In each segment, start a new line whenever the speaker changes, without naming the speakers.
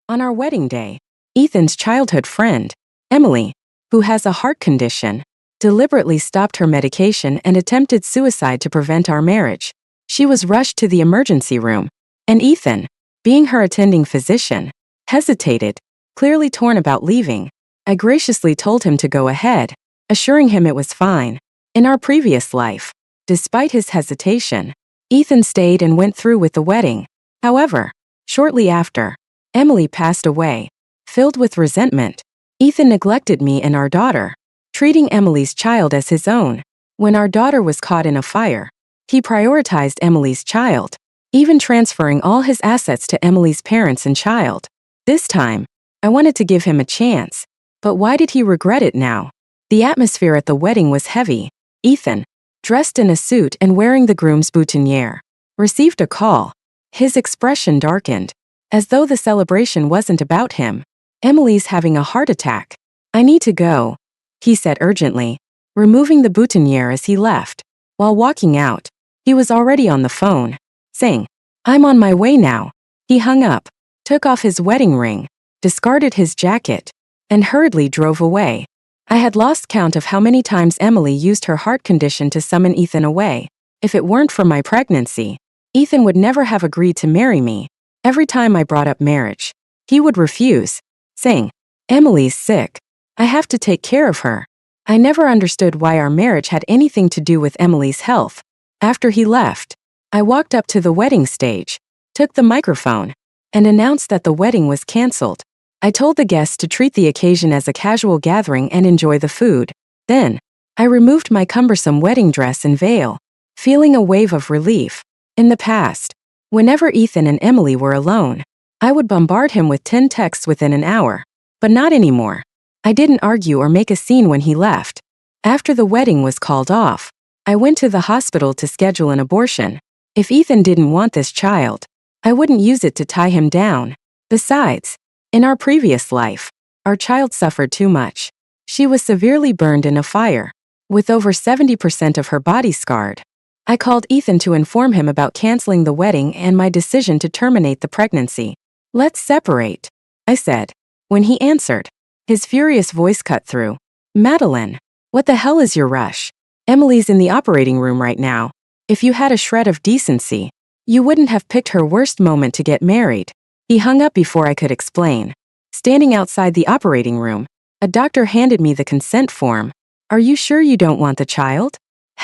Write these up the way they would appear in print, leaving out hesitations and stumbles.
On our wedding day, Ethan's childhood friend, Emily, who has a heart condition, deliberately stopped her medication and attempted suicide to prevent our marriage. She was rushed to the emergency room, and Ethan, being her attending physician, hesitated, clearly torn about leaving. I graciously told him to go ahead, assuring him it was fine. In our previous life, despite his hesitation, Ethan stayed and went through with the wedding. However, shortly after, Emily passed away. Filled with resentment, Ethan neglected me and our daughter, treating Emily's child as his own. When our daughter was caught in a fire, he prioritized Emily's child, even transferring all his assets to Emily's parents and child. This time, I wanted to give him a chance. But why did he regret it now? The atmosphere at the wedding was heavy. Ethan, dressed in a suit and wearing the groom's boutonniere, received a call. His expression darkened, as though the celebration wasn't about him. Emily's having a heart attack. I need to go, he said urgently, removing the boutonniere as he left. While walking out, he was already on the phone, saying, "I'm on my way now." He hung up, took off his wedding ring, discarded his jacket, and hurriedly drove away. I had lost count of how many times Emily used her heart condition to summon Ethan away. If it weren't for my pregnancy, Ethan would never have agreed to marry me. Every time I brought up marriage, he would refuse, saying, "Emily's sick. I have to take care of her." I never understood why our marriage had anything to do with Emily's health. After he left, I walked up to the wedding stage, took the microphone, and announced that the wedding was canceled. I told the guests to treat the occasion as a casual gathering and enjoy the food. Then, I removed my cumbersome wedding dress and veil, feeling a wave of relief. In the past, whenever Ethan and Emily were alone, I would bombard him with 10 texts within an hour. But not anymore. I didn't argue or make a scene when he left. After the wedding was called off, I went to the hospital to schedule an abortion. If Ethan didn't want this child, I wouldn't use it to tie him down. Besides, in our previous life, our child suffered too much. She was severely burned in a fire, with over 70% of her body scarred. I called Ethan to inform him about canceling the wedding and my decision to terminate the pregnancy. "Let's separate," I said. When he answered, his furious voice cut through. "Madeline, what the hell is your rush? Emily's in the operating room right now. If you had a shred of decency, you wouldn't have picked her worst moment to get married." He hung up before I could explain. Standing outside the operating room, a doctor handed me the consent form. "Are you sure you don't want the child?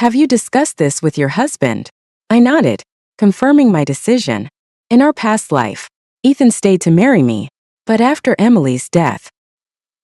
Have you discussed this with your husband?" I nodded, confirming my decision. In our past life, Ethan stayed to marry me, but after Emily's death,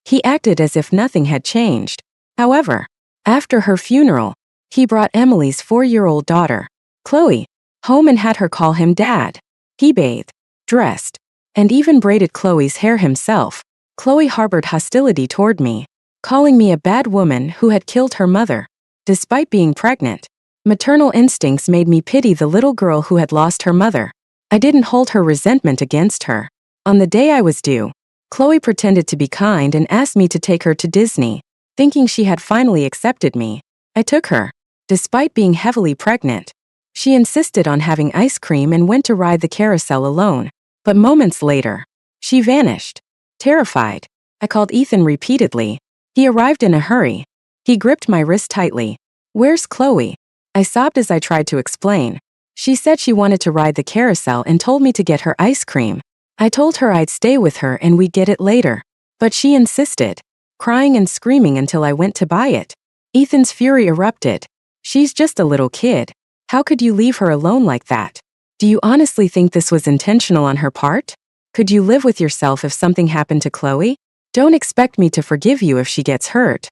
he acted as if nothing had changed. However, after her funeral, he brought Emily's 4-year-old daughter, Chloe, home and had her call him Dad. He bathed, dressed, and even braided Chloe's hair himself. Chloe harbored hostility toward me, calling me a bad woman who had killed her mother. Despite being pregnant, maternal instincts made me pity the little girl who had lost her mother. I didn't hold her resentment against her. On the day I was due, Chloe pretended to be kind and asked me to take her to Disney, thinking she had finally accepted me. I took her, despite being heavily pregnant. She insisted on having ice cream and went to ride the carousel alone. But moments later, she vanished. Terrified, I called Ethan repeatedly. He arrived in a hurry. He gripped my wrist tightly. "Where's Chloe?" I sobbed as I tried to explain. She said she wanted to ride the carousel and told me to get her ice cream. I told her I'd stay with her and we'd get it later. But she insisted, crying and screaming until I went to buy it. Ethan's fury erupted. "She's just a little kid. How could you leave her alone like that? Do you honestly think this was intentional on her part? Could you live with yourself if something happened to Chloe? Don't expect me to forgive you if she gets hurt."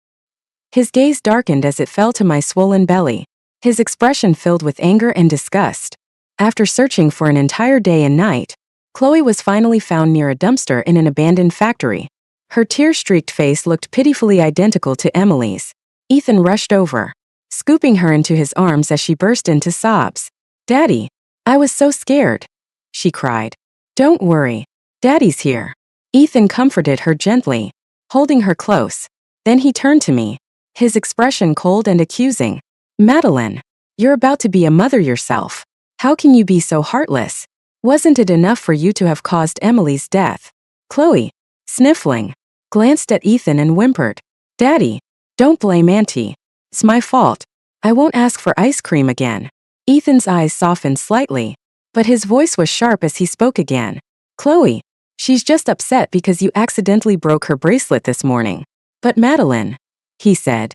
His gaze darkened as it fell to my swollen belly, his expression filled with anger and disgust. After searching for an entire day and night, Chloe was finally found near a dumpster in an abandoned factory. Her tear-streaked face looked pitifully identical to Emily's. Ethan rushed over, scooping her into his arms as she burst into sobs. "Daddy, I was so scared," she cried. "Don't worry, Daddy's here." Ethan comforted her gently, holding her close. Then he turned to me, his expression cold and accusing. "Madeline, you're about to be a mother yourself. How can you be so heartless? Wasn't it enough for you to have caused Emily's death? Chloe, sniffling, glanced at Ethan and whimpered, "Daddy, don't blame Auntie. It's my fault. I won't ask for ice cream again." Ethan's eyes softened slightly, but his voice was sharp as he spoke again. "Chloe, she's just upset because you accidentally broke her bracelet this morning." "But Madeline," he said,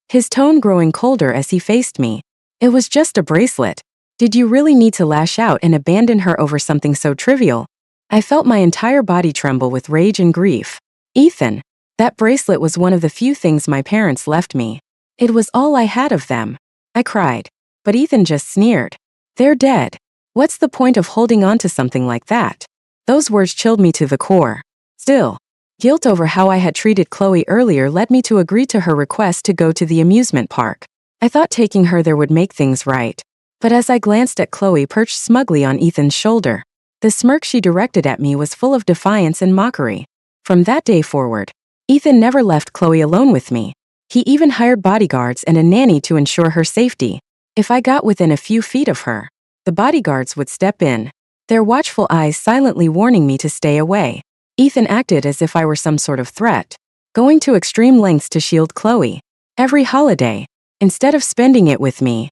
his tone growing colder as he faced me. "It was just a bracelet. Did you really need to lash out and abandon her over something so trivial?" I felt my entire body tremble with rage and grief. "Ethan, that bracelet was one of the few things my parents left me. It was all I had of them," I cried. But Ethan just sneered. "They're dead. What's the point of holding on to something like that?" Those words chilled me to the core. Still, guilt over how I had treated Chloe earlier led me to agree to her request to go to the amusement park. I thought taking her there would make things right. But as I glanced at Chloe perched smugly on Ethan's shoulder, the smirk she directed at me was full of defiance and mockery. From that day forward, Ethan never left Chloe alone with me. He even hired bodyguards and a nanny to ensure her safety. If I got within a few feet of her, the bodyguards would step in, their watchful eyes silently warning me to stay away. Ethan acted as if I were some sort of threat, going to extreme lengths to shield Chloe. Every holiday, instead of spending it with me,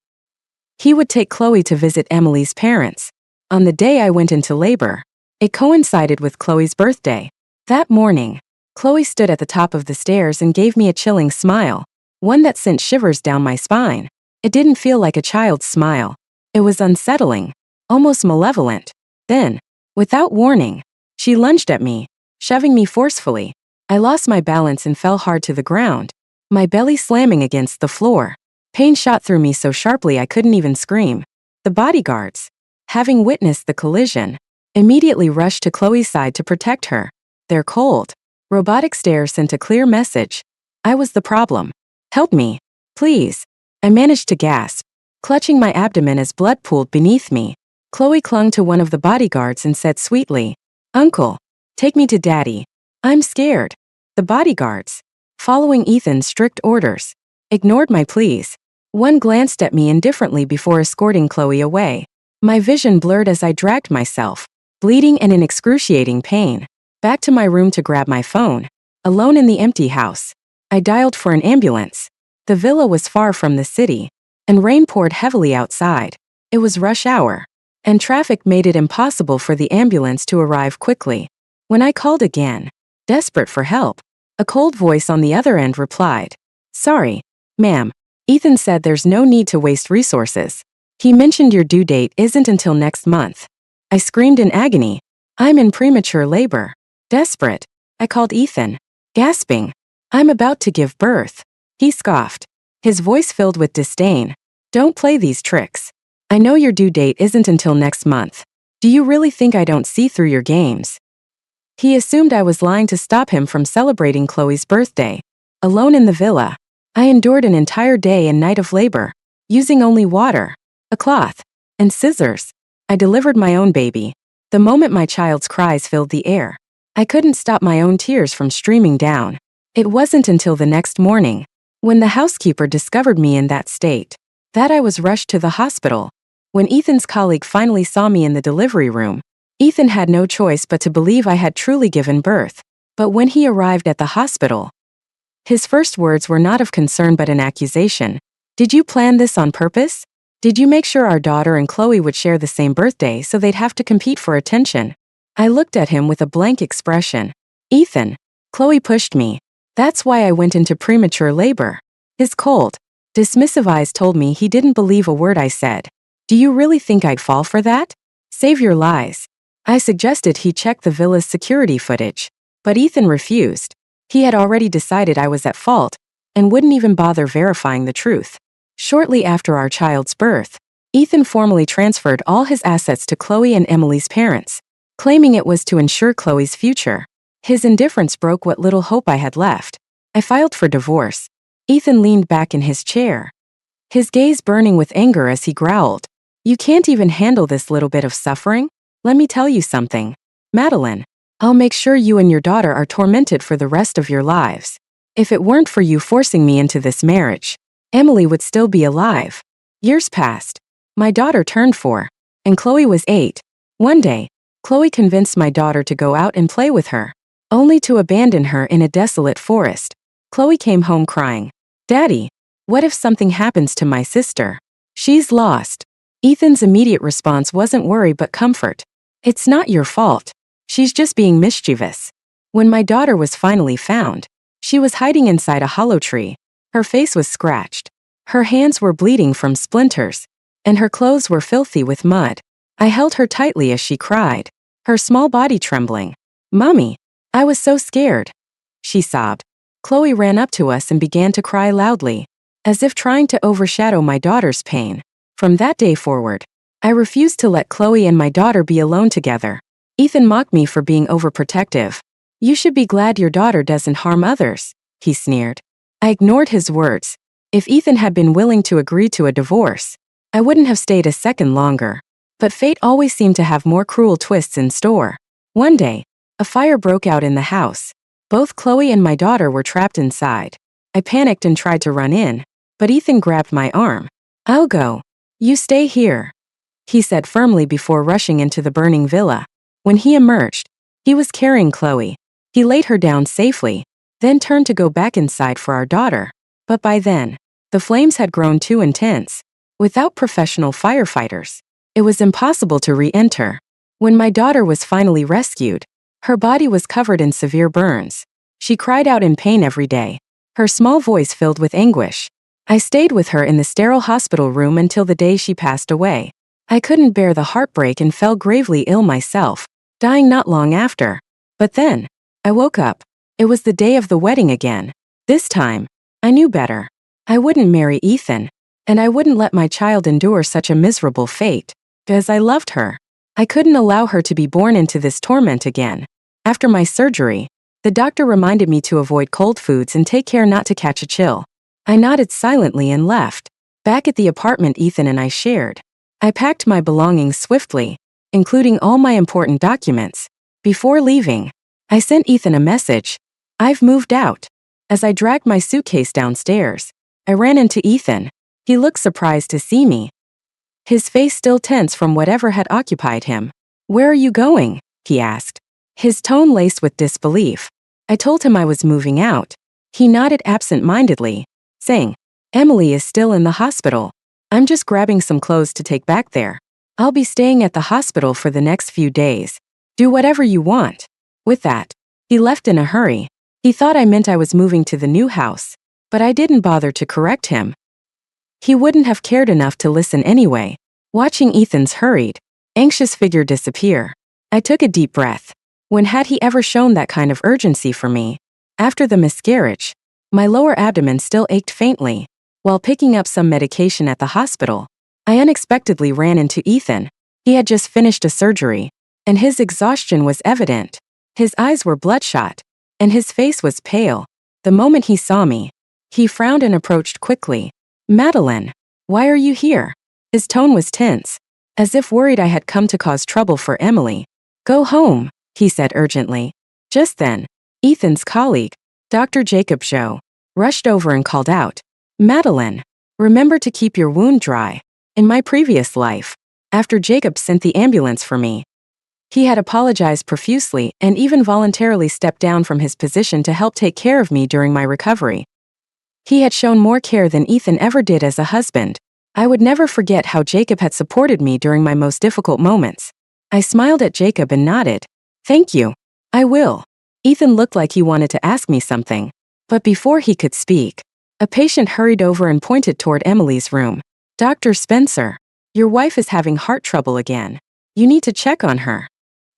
he would take Chloe to visit Emily's parents. On the day I went into labor, it coincided with Chloe's birthday. That morning, Chloe stood at the top of the stairs and gave me a chilling smile, one that sent shivers down my spine. It didn't feel like a child's smile. It was unsettling, almost malevolent. Then, without warning, she lunged at me, shoving me forcefully. I lost my balance and fell hard to the ground, my belly slamming against the floor. Pain shot through me so sharply I couldn't even scream. The bodyguards, having witnessed the collision, immediately rushed to Chloe's side to protect her. Their cold, robotic stare sent a clear message. I was the problem. "Help me, please." I managed to gasp, clutching my abdomen as blood pooled beneath me. Chloe clung to one of the bodyguards and said sweetly, "Uncle, take me to Daddy. I'm scared." The bodyguards, following Ethan's strict orders, ignored my pleas. One glanced at me indifferently before escorting Chloe away. My vision blurred as I dragged myself, bleeding and in excruciating pain, back to my room to grab my phone. Alone in the empty house, I dialed for an ambulance. The villa was far from the city, and rain poured heavily outside. It was rush hour, and traffic made it impossible for the ambulance to arrive quickly. When I called again, desperate for help, a cold voice on the other end replied, "Sorry, ma'am. Ethan said there's no need to waste resources. He mentioned your due date isn't until next month." I screamed in agony. "I'm in premature labor." Desperate, I called Ethan, gasping, "I'm about to give birth." He scoffed, his voice filled with disdain. "Don't play these tricks. I know your due date isn't until next month. Do you really think I don't see through your games?" He assumed I was lying to stop him from celebrating Chloe's birthday. Alone in the villa, I endured an entire day and night of labor, using only water, a cloth, and scissors. I delivered my own baby. The moment my child's cries filled the air, I couldn't stop my own tears from streaming down. It wasn't until the next morning, when the housekeeper discovered me in that state, that I was rushed to the hospital. When Ethan's colleague finally saw me in the delivery room, Ethan had no choice but to believe I had truly given birth. But when he arrived at the hospital, his first words were not of concern but an accusation. "Did you plan this on purpose? Did you make sure our daughter and Chloe would share the same birthday so they'd have to compete for attention?" I looked at him with a blank expression. "Ethan, Chloe pushed me. That's why I went into premature labor." His cold, dismissive eyes told me he didn't believe a word I said. "Do you really think I'd fall for that? Save your lies." I suggested he check the villa's security footage, but Ethan refused. He had already decided I was at fault, and wouldn't even bother verifying the truth. Shortly after our child's birth, Ethan formally transferred all his assets to Chloe and Emily's parents, claiming it was to ensure Chloe's future. His indifference broke what little hope I had left. I filed for divorce. Ethan leaned back in his chair, his gaze burning with anger as he growled, "You can't even handle this little bit of suffering? Let me tell you something, Madeline. I'll make sure you and your daughter are tormented for the rest of your lives. If it weren't for you forcing me into this marriage, Emily would still be alive." Years passed. My daughter turned 4, and Chloe was 8. One day, Chloe convinced my daughter to go out and play with her, only to abandon her in a desolate forest. Chloe came home crying, "Daddy, what if something happens to my sister? She's lost." Ethan's immediate response wasn't worry but comfort. "It's not your fault. She's just being mischievous." When my daughter was finally found, she was hiding inside a hollow tree. Her face was scratched. Her hands were bleeding from splinters, and her clothes were filthy with mud. I held her tightly as she cried, her small body trembling. "Mommy, I was so scared," she sobbed. Chloe ran up to us and began to cry loudly, as if trying to overshadow my daughter's pain. From that day forward, I refused to let Chloe and my daughter be alone together. Ethan mocked me for being overprotective. "You should be glad your daughter doesn't harm others," he sneered. I ignored his words. If Ethan had been willing to agree to a divorce, I wouldn't have stayed a second longer. But fate always seemed to have more cruel twists in store. One day, a fire broke out in the house. Both Chloe and my daughter were trapped inside. I panicked and tried to run in, but Ethan grabbed my arm. "I'll go. You stay here," he said firmly before rushing into the burning villa. When he emerged, he was carrying Chloe. He laid her down safely, then turned to go back inside for our daughter. But by then, the flames had grown too intense. Without professional firefighters, it was impossible to re-enter. When my daughter was finally rescued, her body was covered in severe burns. She cried out in pain every day, her small voice filled with anguish. I stayed with her in the sterile hospital room until the day she passed away. I couldn't bear the heartbreak and fell gravely ill myself, dying not long after. But then, I woke up. It was the day of the wedding again. This time, I knew better. I wouldn't marry Ethan, and I wouldn't let my child endure such a miserable fate. Because I loved her, I couldn't allow her to be born into this torment again. After my surgery, the doctor reminded me to avoid cold foods and take care not to catch a chill. I nodded silently and left. Back at the apartment Ethan and I shared, I packed my belongings swiftly, including all my important documents. Before leaving, I sent Ethan a message. "I've moved out." As I dragged my suitcase downstairs, I ran into Ethan. He looked surprised to see me, his face still tense from whatever had occupied him. "Where are you going?" he asked, his tone laced with disbelief. I told him I was moving out. He nodded absent-mindedly, saying, "Emily is still in the hospital. I'm just grabbing some clothes to take back there. I'll be staying at the hospital for the next few days. Do whatever you want." With that, he left in a hurry. He thought I meant I was moving to the new house, but I didn't bother to correct him. He wouldn't have cared enough to listen anyway. Watching Ethan's hurried, anxious figure disappear, I took a deep breath. When had he ever shown that kind of urgency for me? After the miscarriage, my lower abdomen still ached faintly. While picking up some medication at the hospital, I unexpectedly ran into Ethan. He had just finished a surgery, and his exhaustion was evident. His eyes were bloodshot, and his face was pale. The moment he saw me, he frowned and approached quickly. "Madeline, why are you here?" His tone was tense, as if worried I had come to cause trouble for Emily. "Go home," he said urgently. Just then, Ethan's colleague, Dr. Jacob Joe, rushed over and called out, "Madeline, remember to keep your wound dry." In my previous life, after Jacob sent the ambulance for me, he had apologized profusely and even voluntarily stepped down from his position to help take care of me during my recovery. He had shown more care than Ethan ever did as a husband. I would never forget how Jacob had supported me during my most difficult moments. I smiled at Jacob and nodded. "Thank you. I will." Ethan looked like he wanted to ask me something, but before he could speak, a patient hurried over and pointed toward Emily's room. "Dr. Spencer, your wife is having heart trouble again. You need to check on her."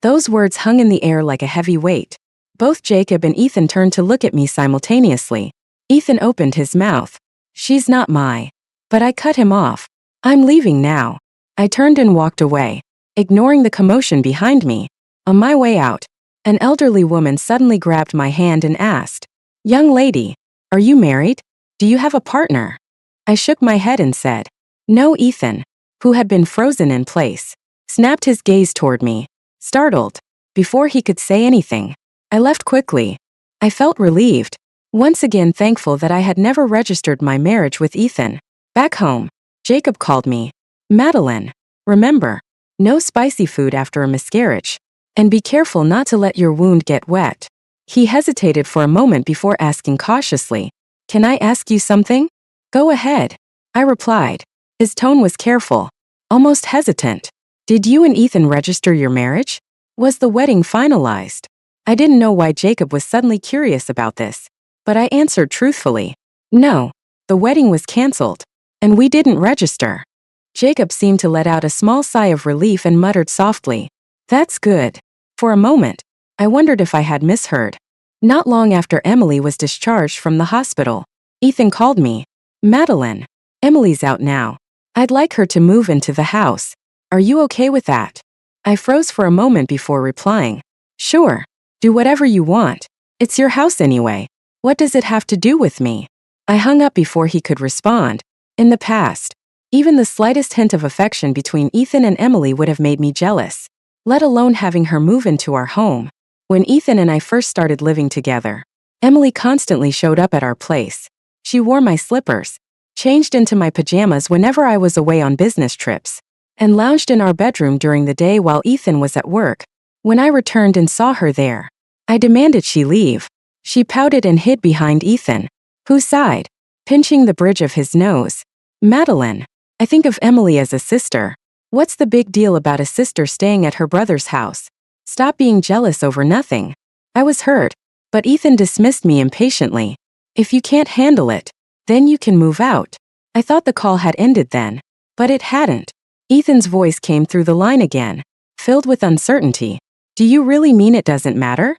Those words hung in the air like a heavy weight. Both Jacob and Ethan turned to look at me simultaneously. Ethan opened his mouth. "She's not my..." But I cut him off. "I'm leaving now." I turned and walked away, ignoring the commotion behind me. On my way out, an elderly woman suddenly grabbed my hand and asked, "Young lady, are you married? Do you have a partner?" I shook my head and said, "No." Ethan, who had been frozen in place, snapped his gaze toward me, startled. Before he could say anything, I left quickly. I felt relieved, once again thankful that I had never registered my marriage with Ethan. Back home, Jacob called me, "Madeline, remember, no spicy food after a miscarriage." And be careful not to let your wound get wet. He hesitated for a moment before asking cautiously, "Can I ask you something?" "Go ahead," I replied. His tone was careful, almost hesitant. "Did you and Ethan register your marriage? Was the wedding finalized?" I didn't know why Jacob was suddenly curious about this, but I answered truthfully. "No, the wedding was canceled, and we didn't register." Jacob seemed to let out a small sigh of relief and muttered softly, "That's good." For a moment, I wondered if I had misheard. Not long after Emily was discharged from the hospital, Ethan called me. "Madeline, Emily's out now. I'd like her to move into the house. Are you okay with that?" I froze for a moment before replying, "Sure. Do whatever you want. It's your house anyway. What does it have to do with me?" I hung up before he could respond. In the past, even the slightest hint of affection between Ethan and Emily would have made me jealous, let alone having her move into our home. When Ethan and I first started living together, Emily constantly showed up at our place. She wore my slippers, changed into my pajamas whenever I was away on business trips, and lounged in our bedroom during the day while Ethan was at work. When I returned and saw her there, I demanded she leave. She pouted and hid behind Ethan, who sighed, pinching the bridge of his nose. "Madeline, I think of Emily as a sister. What's the big deal about a sister staying at her brother's house? Stop being jealous over nothing." I was hurt, but Ethan dismissed me impatiently. "If you can't handle it, then you can move out." I thought the call had ended then, but it hadn't. Ethan's voice came through the line again, filled with uncertainty. "Do you really mean it doesn't matter?"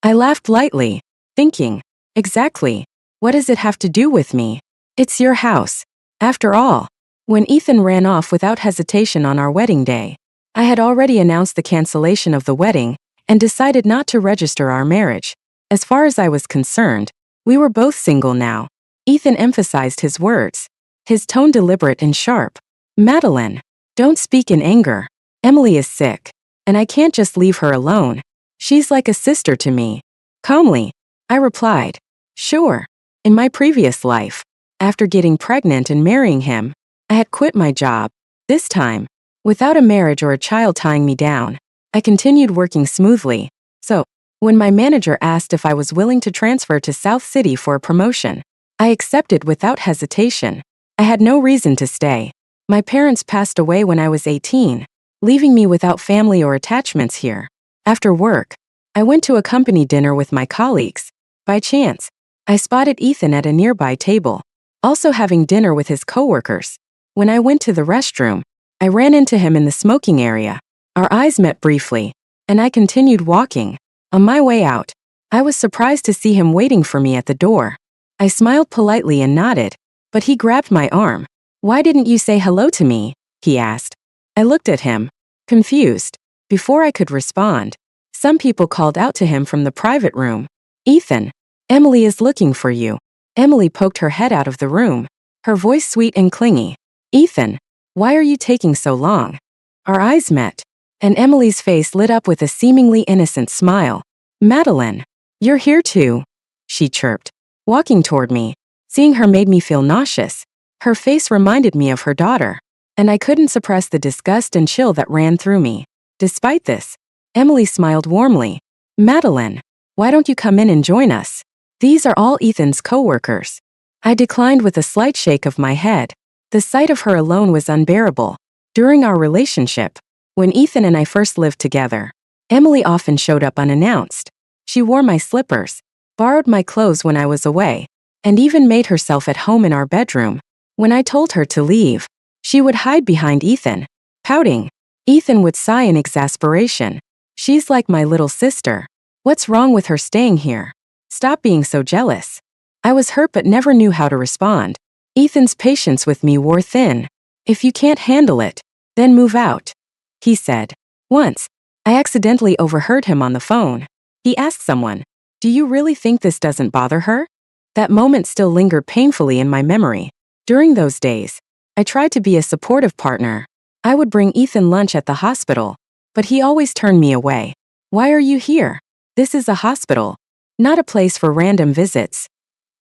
I laughed lightly, thinking, exactly. What does it have to do with me? It's your house. After all, when Ethan ran off without hesitation on our wedding day, I had already announced the cancellation of the wedding and decided not to register our marriage. As far as I was concerned, we were both single now. Ethan emphasized his words, his tone deliberate and sharp. "Madeline, don't speak in anger. Emily is sick, and I can't just leave her alone. She's like a sister to me." Calmly, I replied, "Sure. In my previous life, after getting pregnant and marrying him, I had quit my job. This time, without a marriage or a child tying me down, I continued working smoothly. So, when my manager asked if I was willing to transfer to South City for a promotion, I accepted without hesitation. I had no reason to stay. My parents passed away when I was 18, leaving me without family or attachments here. After work, I went to a company dinner with my colleagues. By chance, I spotted Ethan at a nearby table, also having dinner with his coworkers. When I went to the restroom, I ran into him in the smoking area. Our eyes met briefly, and I continued walking. On my way out, I was surprised to see him waiting for me at the door. I smiled politely and nodded, but he grabbed my arm. "Why didn't you say hello to me?" he asked. I looked at him, confused. Before I could respond, some people called out to him from the private room. "Ethan, Emily is looking for you." Emily poked her head out of the room, her voice sweet and clingy. "Ethan, why are you taking so long?" Our eyes met, and Emily's face lit up with a seemingly innocent smile. "Madeline, you're here too," she chirped, walking toward me. Seeing her made me feel nauseous. Her face reminded me of her daughter, and I couldn't suppress the disgust and chill that ran through me. Despite this, Emily smiled warmly. "Madeline, why don't you come in and join us? These are all Ethan's coworkers." I declined with a slight shake of my head. The sight of her alone was unbearable. During our relationship, when Ethan and I first lived together, Emily often showed up unannounced. She wore my slippers, borrowed my clothes when I was away, and even made herself at home in our bedroom. When I told her to leave, she would hide behind Ethan, pouting. Ethan would sigh in exasperation. "She's like my little sister. What's wrong with her staying here? Stop being so jealous." I was hurt but never knew how to respond. Ethan's patience with me wore thin. "If you can't handle it, then move out," he said. Once, I accidentally overheard him on the phone. He asked someone, "Do you really think this doesn't bother her?" That moment still lingered painfully in my memory. During those days, I tried to be a supportive partner. I would bring Ethan lunch at the hospital, but he always turned me away. "Why are you here? This is a hospital, not a place for random visits,"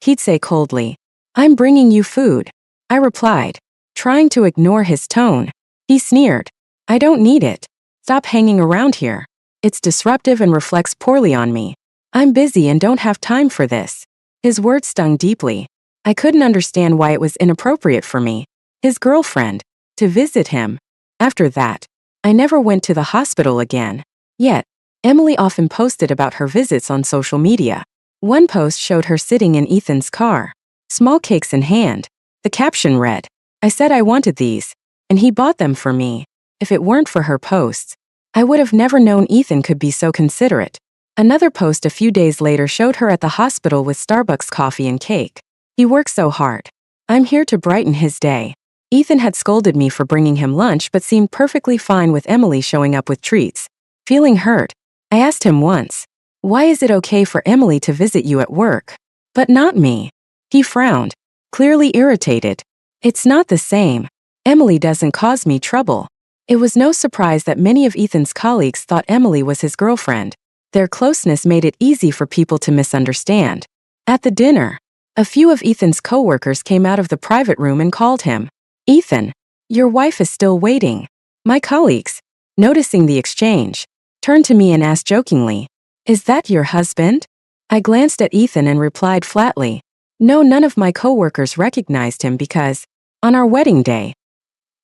he'd say coldly. "I'm bringing you food," I replied, trying to ignore his tone. He sneered. "I don't need it. Stop hanging around here." It's disruptive and reflects poorly on me. I'm busy and don't have time for this. His words stung deeply. I couldn't understand why it was inappropriate for me, his girlfriend, to visit him. After that, I never went to the hospital again. Yet, Emily often posted about her visits on social media. One post showed her sitting in Ethan's car, small cakes in hand. The caption read, "I said I wanted these, and he bought them for me." If it weren't for her posts, I would have never known Ethan could be so considerate. Another post a few days later showed her at the hospital with Starbucks coffee and cake. He works so hard. I'm here to brighten his day. Ethan had scolded me for bringing him lunch but seemed perfectly fine with Emily showing up with treats. Feeling hurt, I asked him once, "Why is it okay for Emily to visit you at work, but not me?" He frowned, clearly irritated. "It's not the same. Emily doesn't cause me trouble." It was no surprise that many of Ethan's colleagues thought Emily was his girlfriend. Their closeness made it easy for people to misunderstand. At the dinner, a few of Ethan's coworkers came out of the private room and called him, "Ethan, your wife is still waiting." My colleagues, noticing the exchange, turned to me and asked jokingly, "Is that your husband?" I glanced at Ethan and replied flatly, "No." None of my coworkers recognized him because, on our wedding day,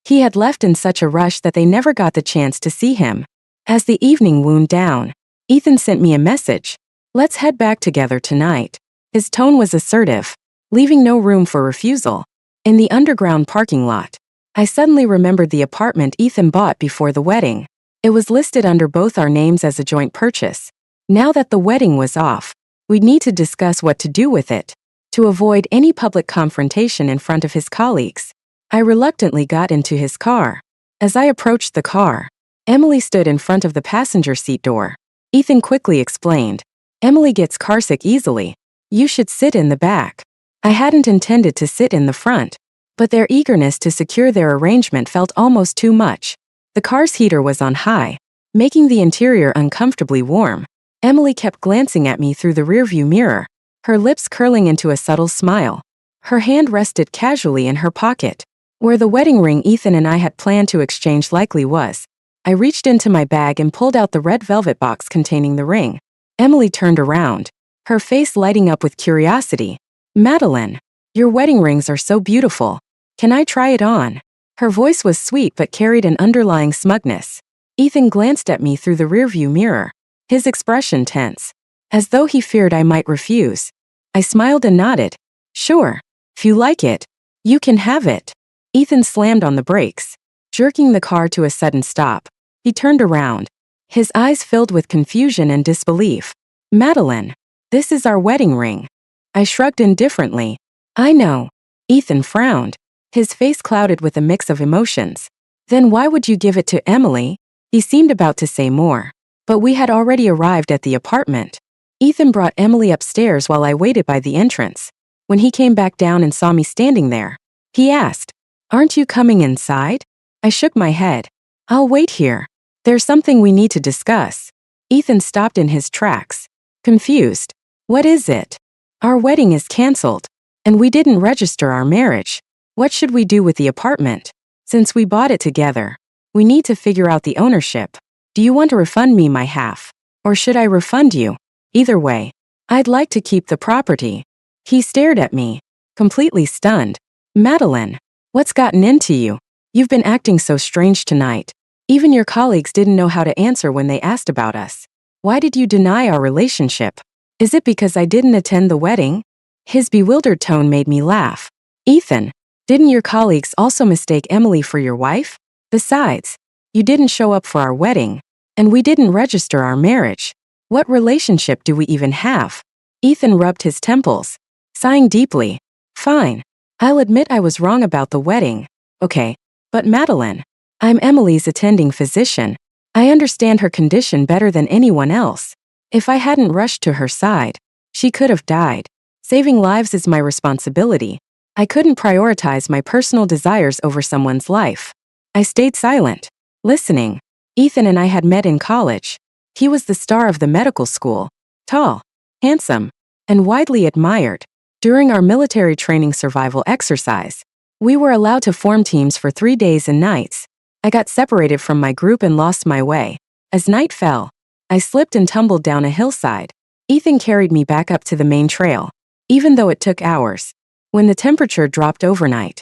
he had left in such a rush that they never got the chance to see him. As the evening wound down, Ethan sent me a message. "Let's head back together tonight." His tone was assertive, leaving no room for refusal. In the underground parking lot, I suddenly remembered the apartment Ethan bought before the wedding. It was listed under both our names as a joint purchase. Now that the wedding was off, we'd need to discuss what to do with it. To avoid any public confrontation in front of his colleagues, I reluctantly got into his car. As I approached the car, Emily stood in front of the passenger seat door. Ethan quickly explained, "Emily gets carsick easily. You should sit in the back." I hadn't intended to sit in the front, but their eagerness to secure their arrangement felt almost too much. The car's heater was on high, making the interior uncomfortably warm. Emily kept glancing at me through the rearview mirror, her lips curling into a subtle smile. Her hand rested casually in her pocket, where the wedding ring Ethan and I had planned to exchange likely was. I reached into my bag and pulled out the red velvet box containing the ring. Emily turned around, her face lighting up with curiosity. "Madeline, your wedding rings are so beautiful. Can I try it on?" Her voice was sweet but carried an underlying smugness. Ethan glanced at me through the rearview mirror, his expression tense, as though he feared I might refuse. I smiled and nodded. "Sure. If you like it, you can have it." Ethan slammed on the brakes, jerking the car to a sudden stop. He turned around, his eyes filled with confusion and disbelief. "Madeline, this is our wedding ring." I shrugged indifferently. "I know." Ethan frowned, his face clouded with a mix of emotions. "Then why would you give it to Emily?" He seemed about to say more, but we had already arrived at the apartment. Ethan brought Emily upstairs while I waited by the entrance. When he came back down and saw me standing there, he asked, "Aren't you coming inside?" I shook my head. "I'll wait here. There's something we need to discuss." Ethan stopped in his tracks, confused. "What is it?" "Our wedding is canceled, and we didn't register our marriage. What should we do with the apartment? Since we bought it together, we need to figure out the ownership. Do you want to refund me my half, or should I refund you? Either way, I'd like to keep the property." He stared at me, completely stunned. "Madeline, what's gotten into you? You've been acting so strange tonight. Even your colleagues didn't know how to answer when they asked about us. Why did you deny our relationship? Is it because I didn't attend the wedding?" His bewildered tone made me laugh. "Ethan, didn't your colleagues also mistake Emily for your wife? Besides, you didn't show up for our wedding, and we didn't register our marriage. What relationship do we even have?" Ethan rubbed his temples, sighing deeply. "Fine. I'll admit I was wrong about the wedding. Okay, but Madeline, I'm Emily's attending physician. I understand her condition better than anyone else. If I hadn't rushed to her side, she could have died. Saving lives is my responsibility. I couldn't prioritize my personal desires over someone's life." I stayed silent, listening. Ethan and I had met in college. He was the star of the medical school, tall, handsome, and widely admired. During our military training survival exercise, we were allowed to form teams for 3 days and nights. I got separated from my group and lost my way. As night fell, I slipped and tumbled down a hillside. Ethan carried me back up to the main trail, even though it took hours. When the temperature dropped overnight,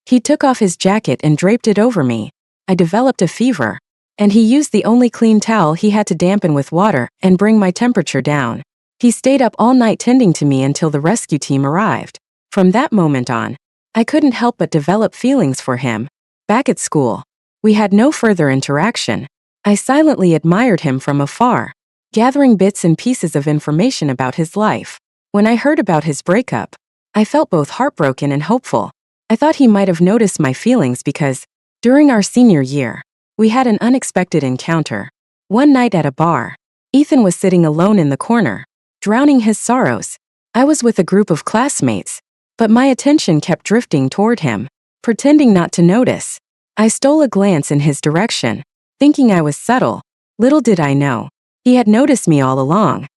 he took off his jacket and draped it over me. I developed a fever, and he used the only clean towel he had to dampen with water and bring my temperature down. He stayed up all night tending to me until the rescue team arrived. From that moment on, I couldn't help but develop feelings for him. Back at school, we had no further interaction. I silently admired him from afar, gathering bits and pieces of information about his life. When I heard about his breakup, I felt both heartbroken and hopeful. I thought he might have noticed my feelings because, during our senior year, we had an unexpected encounter. One night at a bar, Ethan was sitting alone in the corner, drowning his sorrows. I was with a group of classmates, but my attention kept drifting toward him. Pretending not to notice, I stole a glance in his direction, thinking I was subtle. Little did I know, he had noticed me all along.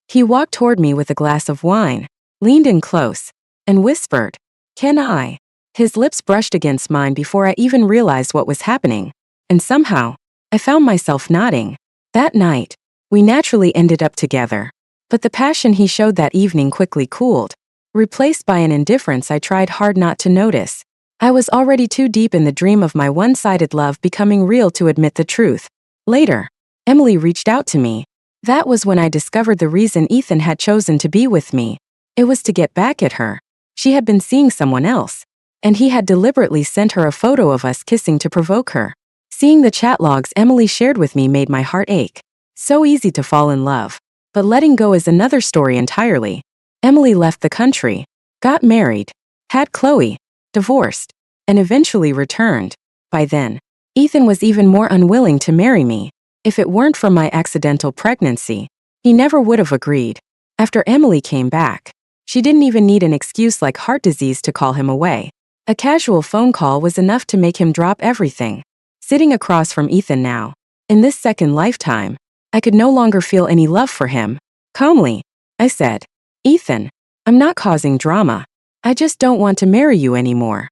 He walked toward me with a glass of wine, leaned in close, and whispered, "Can I?" His lips brushed against mine before I even realized what was happening, and somehow, I found myself nodding. That night, we naturally ended up together, but the passion he showed that evening quickly cooled, replaced by an indifference I tried hard not to notice. I was already too deep in the dream of my one-sided love becoming real to admit the truth. Later, Emily reached out to me. That was when I discovered the reason Ethan had chosen to be with me. It was to get back at her. She had been seeing someone else, and he had deliberately sent her a photo of us kissing to provoke her. Seeing the chat logs Emily shared with me made my heart ache. So easy to fall in love, but letting go is another story entirely. Emily left the country, got married, had Chloe, divorced, and eventually returned. By then, Ethan was even more unwilling to marry me. If it weren't for my accidental pregnancy, he never would have agreed. After Emily came back, she didn't even need an excuse like heart disease to call him away. A casual phone call was enough to make him drop everything. Sitting across from Ethan now, in this second lifetime, I could no longer feel any love for him. Calmly, I said, "Ethan, I'm not causing drama. I just don't want to marry you anymore."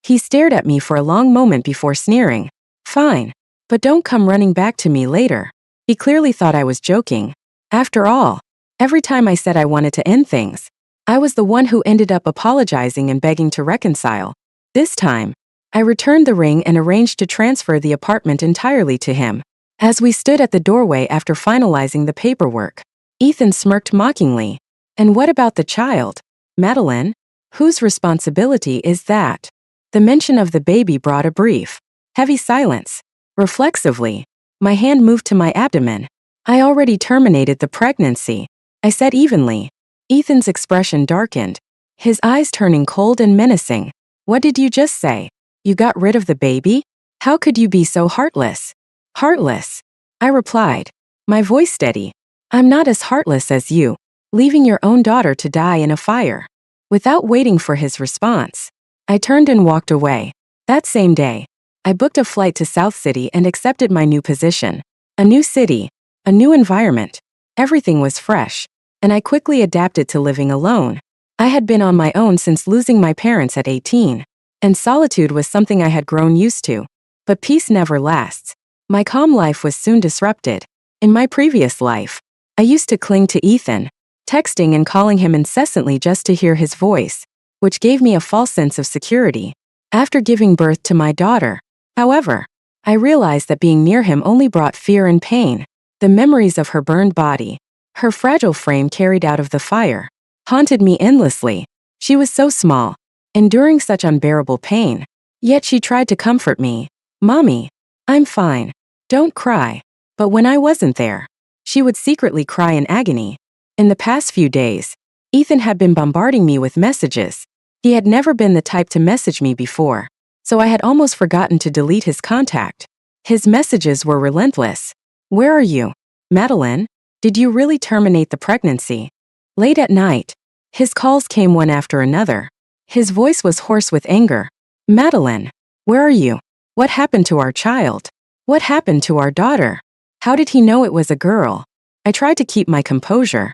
He stared at me for a long moment before sneering. "Fine, but don't come running back to me later." He clearly thought I was joking. After all, every time I said I wanted to end things, I was the one who ended up apologizing and begging to reconcile. This time, I returned the ring and arranged to transfer the apartment entirely to him. As we stood at the doorway after finalizing the paperwork, Ethan smirked mockingly. "And what about the child, Madeline? Whose responsibility is that?" The mention of the baby brought a brief, heavy silence. Reflexively, my hand moved to my abdomen. "I already terminated the pregnancy," I said evenly. Ethan's expression darkened, his eyes turning cold and menacing. "What did you just say? You got rid of the baby? How could you be so heartless?" "Heartless," I replied, my voice steady. "I'm not as heartless as you, leaving your own daughter to die in a fire." Without waiting for his response, I turned and walked away. That same day, I booked a flight to South City and accepted my new position. A new city, a new environment. Everything was fresh, and I quickly adapted to living alone. I had been on my own since losing my parents at 18, and solitude was something I had grown used to. But peace never lasts. My calm life was soon disrupted. In my previous life, I used to cling to Ethan, texting and calling him incessantly just to hear his voice, which gave me a false sense of security. After giving birth to my daughter, however, I realized that being near him only brought fear and pain. The memories of her burned body, her fragile frame carried out of the fire, haunted me endlessly. She was so small, enduring such unbearable pain. Yet she tried to comfort me. "Mommy, I'm fine. Don't cry." But when I wasn't there, she would secretly cry in agony. In the past few days, Ethan had been bombarding me with messages. He had never been the type to message me before, so I had almost forgotten to delete his contact. His messages were relentless. "Where are you, Madeline? Did you really terminate the pregnancy?" Late at night, his calls came one after another. His voice was hoarse with anger. "Madeline, where are you? What happened to our child? What happened to our daughter? How did he know it was a girl?" I tried to keep my composure.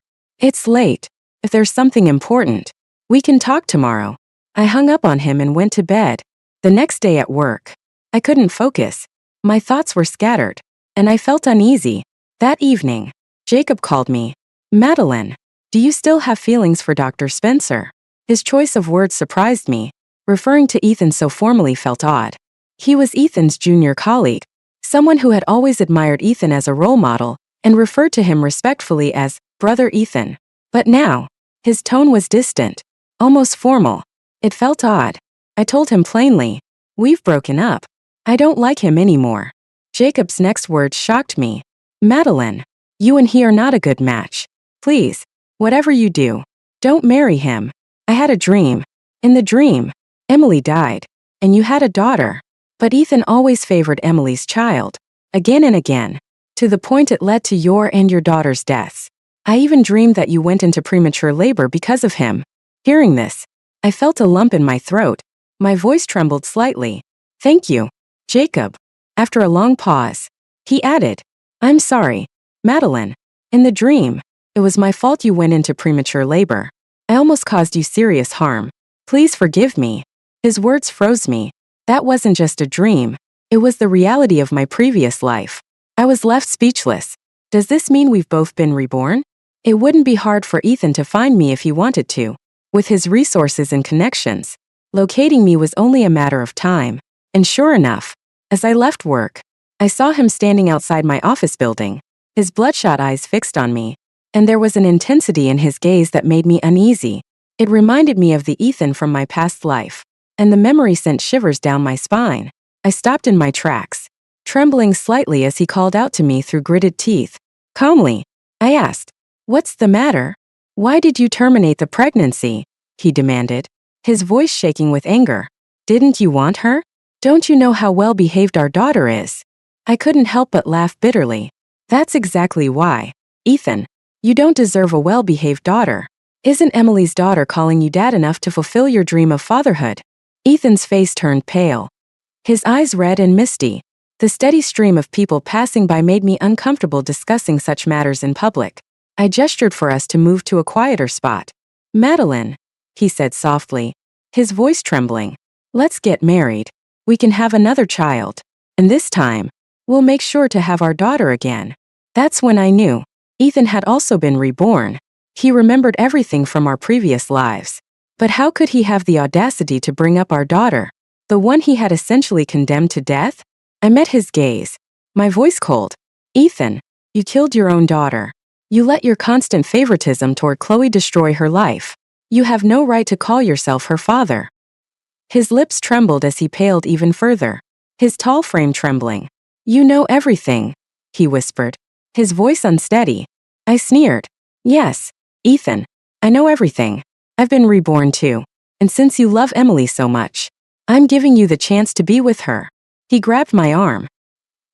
"It's late. If there's something important, we can talk tomorrow." I hung up on him and went to bed. The next day at work, I couldn't focus. My thoughts were scattered, and I felt uneasy. That evening, Jacob called me. Madeline, do you still have feelings for Dr. Spencer? His choice of words surprised me. Referring to Ethan so formally felt odd. He was Ethan's junior colleague, someone who had always admired Ethan as a role model and referred to him respectfully as Brother Ethan. But now, his tone was distant, almost formal. It felt odd. I told him plainly, we've broken up. I don't like him anymore. Jacob's next words shocked me. Madeline, you and he are not a good match. Please, whatever you do, don't marry him. I had a dream. In the dream, Emily died, and you had a daughter. But Ethan always favored Emily's child, again and again, to the point it led to your and your daughter's deaths. I even dreamed that you went into premature labor because of him. Hearing this, I felt a lump in my throat. My voice trembled slightly. Thank you, Jacob. After a long pause, he added, I'm sorry, Madeline. In the dream, it was my fault you went into premature labor. I almost caused you serious harm. Please forgive me. His words froze me. That wasn't just a dream. It was the reality of my previous life. I was left speechless. Does this mean we've both been reborn? It wouldn't be hard for Ethan to find me if he wanted to. With his resources and connections, locating me was only a matter of time. And sure enough, as I left work, I saw him standing outside my office building, his bloodshot eyes fixed on me, and there was an intensity in his gaze that made me uneasy. It reminded me of the Ethan from my past life, and the memory sent shivers down my spine. I stopped in my tracks, trembling slightly as he called out to me through gritted teeth. Calmly, I asked, what's the matter? Why did you terminate the pregnancy? He demanded, his voice shaking with anger. Didn't you want her? Don't you know how well-behaved our daughter is? I couldn't help but laugh bitterly. That's exactly why. Ethan, you don't deserve a well-behaved daughter. Isn't Emily's daughter calling you dad enough to fulfill your dream of fatherhood? Ethan's face turned pale, his eyes red and misty. The steady stream of people passing by made me uncomfortable discussing such matters in public. I gestured for us to move to a quieter spot. Madeline, he said softly, his voice trembling, let's get married. We can have another child. And this time, we'll make sure to have our daughter again. That's when I knew. Ethan had also been reborn. He remembered everything from our previous lives. But how could he have the audacity to bring up our daughter, the one he had essentially condemned to death? I met his gaze, my voice cold. Ethan, you killed your own daughter. You let your constant favoritism toward Chloe destroy her life. You have no right to call yourself her father. His lips trembled as he paled even further, his tall frame trembling. You know everything, he whispered, his voice unsteady. I sneered. Yes, Ethan, I know everything. I've been reborn too. And since you love Emily so much, I'm giving you the chance to be with her. He grabbed my arm,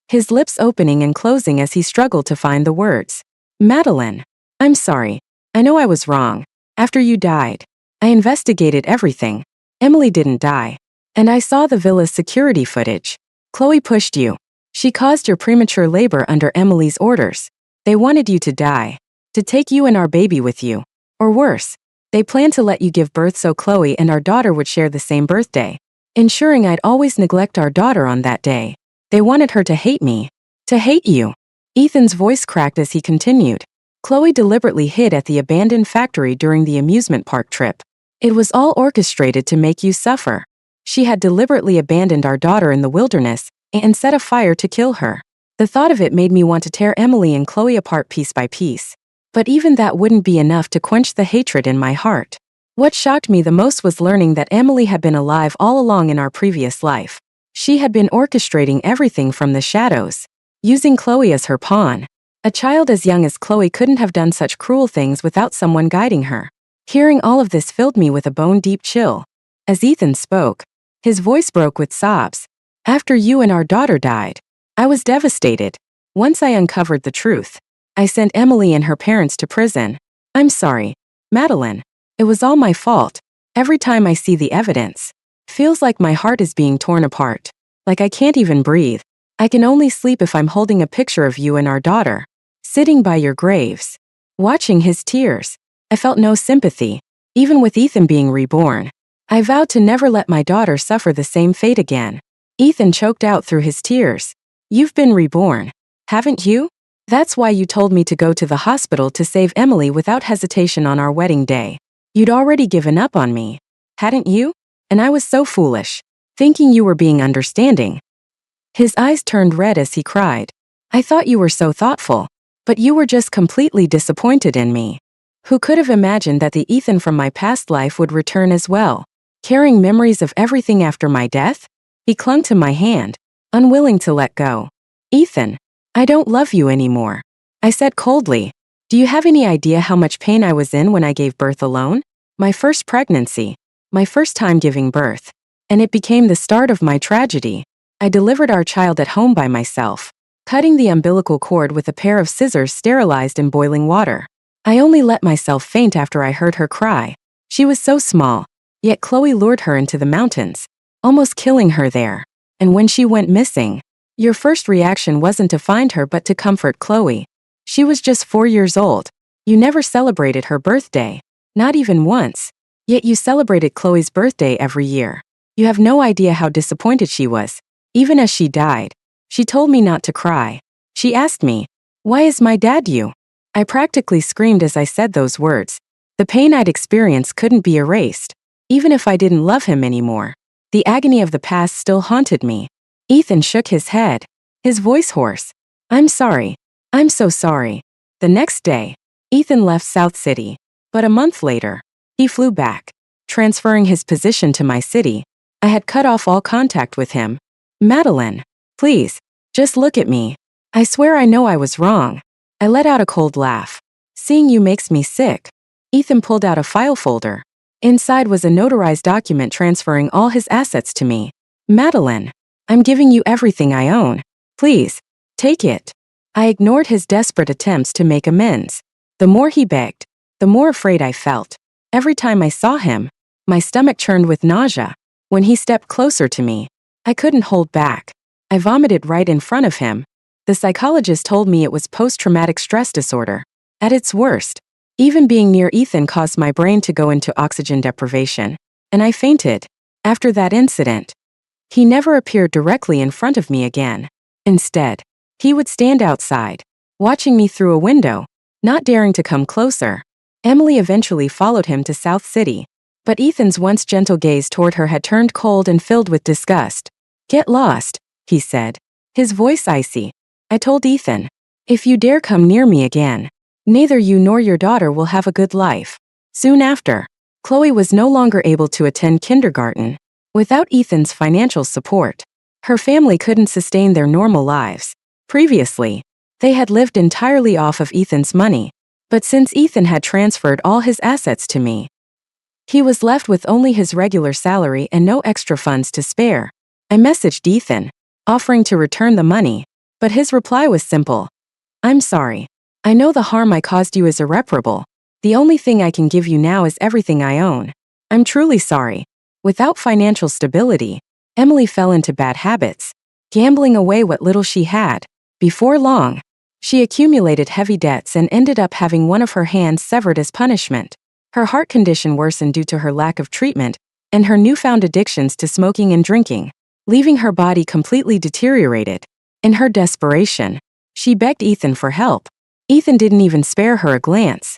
his lips opening and closing as he struggled to find the words. Madeline, I'm sorry. I know I was wrong. After you died, I investigated everything. Emily didn't die. And I saw the villa's security footage. Chloe pushed you. She caused your premature labor under Emily's orders. They wanted you to die, to take you and our baby with you. Or worse, they planned to let you give birth so Chloe and our daughter would share the same birthday, ensuring I'd always neglect our daughter on that day. They wanted her to hate me. To hate you. Ethan's voice cracked as he continued. Chloe deliberately hid at the abandoned factory during the amusement park trip. It was all orchestrated to make you suffer. She had deliberately abandoned our daughter in the wilderness and set a fire to kill her. The thought of it made me want to tear Emily and Chloe apart piece by piece. But even that wouldn't be enough to quench the hatred in my heart. What shocked me the most was learning that Emily had been alive all along in our previous life. She had been orchestrating everything from the shadows, using Chloe as her pawn. A child as young as Chloe couldn't have done such cruel things without someone guiding her. Hearing all of this filled me with a bone-deep chill. As Ethan spoke, his voice broke with sobs. After you and our daughter died, I was devastated. Once I uncovered the truth, I sent Emily and her parents to prison. I'm sorry, Madeline. It was all my fault. Every time I see the evidence, feels like my heart is being torn apart. Like I can't even breathe. I can only sleep if I'm holding a picture of you and our daughter, sitting by your graves, watching his tears. I felt no sympathy, even with Ethan being reborn. I vowed to never let my daughter suffer the same fate again. Ethan choked out through his tears. You've been reborn, haven't you? That's why you told me to go to the hospital to save Emily without hesitation on our wedding day. You'd already given up on me, hadn't you? And I was so foolish, thinking you were being understanding. His eyes turned red as he cried. I thought you were so thoughtful, but you were just completely disappointed in me. Who could have imagined that the Ethan from my past life would return as well, carrying memories of everything after my death? He clung to my hand, unwilling to let go. Ethan, I don't love you anymore, I said coldly. Do you have any idea how much pain I was in when I gave birth alone? My first pregnancy, my first time giving birth. And it became the start of my tragedy. I delivered our child at home by myself, cutting the umbilical cord with a pair of scissors sterilized in boiling water. I only let myself faint after I heard her cry. She was so small, yet Chloe lured her into the mountains, almost killing her there. And when she went missing, your first reaction wasn't to find her but to comfort Chloe. She was just 4 years old. You never celebrated her birthday, not even once. Yet you celebrated Chloe's birthday every year. You have no idea how disappointed she was. Even as she died, she told me not to cry. She asked me, "Why is my dad you?" I practically screamed as I said those words. The pain I'd experienced couldn't be erased, even if I didn't love him anymore. The agony of the past still haunted me. Ethan shook his head, his voice hoarse. I'm sorry. I'm so sorry. The next day, Ethan left South City, but a month later, he flew back, transferring his position to my city. I had cut off all contact with him. Madeline, please, just look at me. I swear I know I was wrong. I let out a cold laugh. Seeing you makes me sick. Ethan pulled out a file folder. Inside was a notarized document transferring all his assets to me. Madeline, I'm giving you everything I own. Please, take it. I ignored his desperate attempts to make amends. The more he begged, the more afraid I felt. Every time I saw him, my stomach churned with nausea. When he stepped closer to me, I couldn't hold back. I vomited right in front of him. The psychologist told me it was post-traumatic stress disorder. At its worst, even being near Ethan caused my brain to go into oxygen deprivation, and I fainted. After that incident, he never appeared directly in front of me again. Instead, he would stand outside, watching me through a window, not daring to come closer. Emily eventually followed him to South City, but Ethan's once gentle gaze toward her had turned cold and filled with disgust. Get lost, he said, his voice icy. I told Ethan, if you dare come near me again, neither you nor your daughter will have a good life. Soon after, Chloe was no longer able to attend kindergarten. Without Ethan's financial support, her family couldn't sustain their normal lives. Previously, they had lived entirely off of Ethan's money, but since Ethan had transferred all his assets to me, he was left with only his regular salary and no extra funds to spare. I messaged Ethan, offering to return the money, but his reply was simple. I'm sorry. I know the harm I caused you is irreparable. The only thing I can give you now is everything I own. I'm truly sorry. Without financial stability, Emily fell into bad habits, gambling away what little she had. Before long, she accumulated heavy debts and ended up having one of her hands severed as punishment. Her heart condition worsened due to her lack of treatment and her newfound addictions to smoking and drinking, leaving her body completely deteriorated. In her desperation, she begged Ethan for help. Ethan didn't even spare her a glance.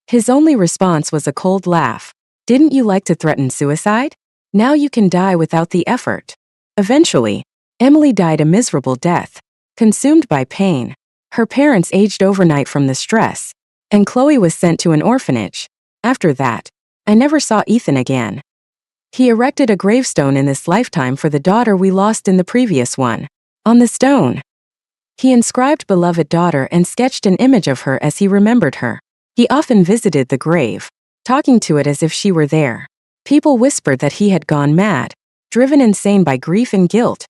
His only response was a cold laugh. Didn't you like to threaten suicide? Now you can die without the effort. Eventually, Emily died a miserable death, consumed by pain. Her parents aged overnight from the stress, and Chloe was sent to an orphanage. After that, I never saw Ethan again. He erected a gravestone in this lifetime for the daughter we lost in the previous one. On the stone, he inscribed beloved daughter and sketched an image of her as he remembered her. He often visited the grave, talking to it as if she were there. People whispered that he had gone mad, driven insane by grief and guilt.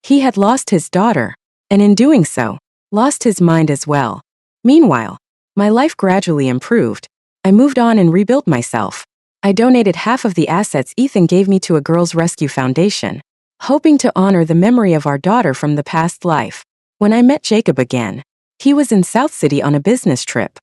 He had lost his daughter, and in doing so, lost his mind as well. Meanwhile, my life gradually improved. I moved on and rebuilt myself. I donated half of the assets Ethan gave me to a girls' rescue foundation, hoping to honor the memory of our daughter from the past life. When I met Jacob again, he was in South City on a business trip.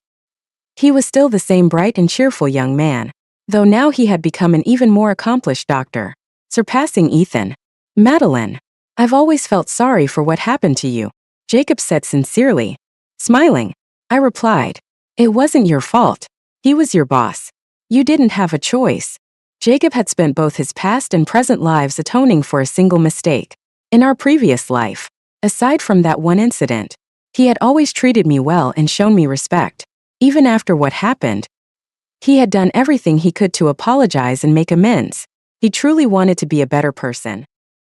He was still the same bright and cheerful young man, though now he had become an even more accomplished doctor, surpassing Ethan. Madeline, I've always felt sorry for what happened to you, Jacob said sincerely. Smiling, I replied, "It wasn't your fault. He was your boss. You didn't have a choice." Jacob had spent both his past and present lives atoning for a single mistake. In our previous life, aside from that one incident, he had always treated me well and shown me respect. Even after what happened, he had done everything he could to apologize and make amends. He truly wanted to be a better person.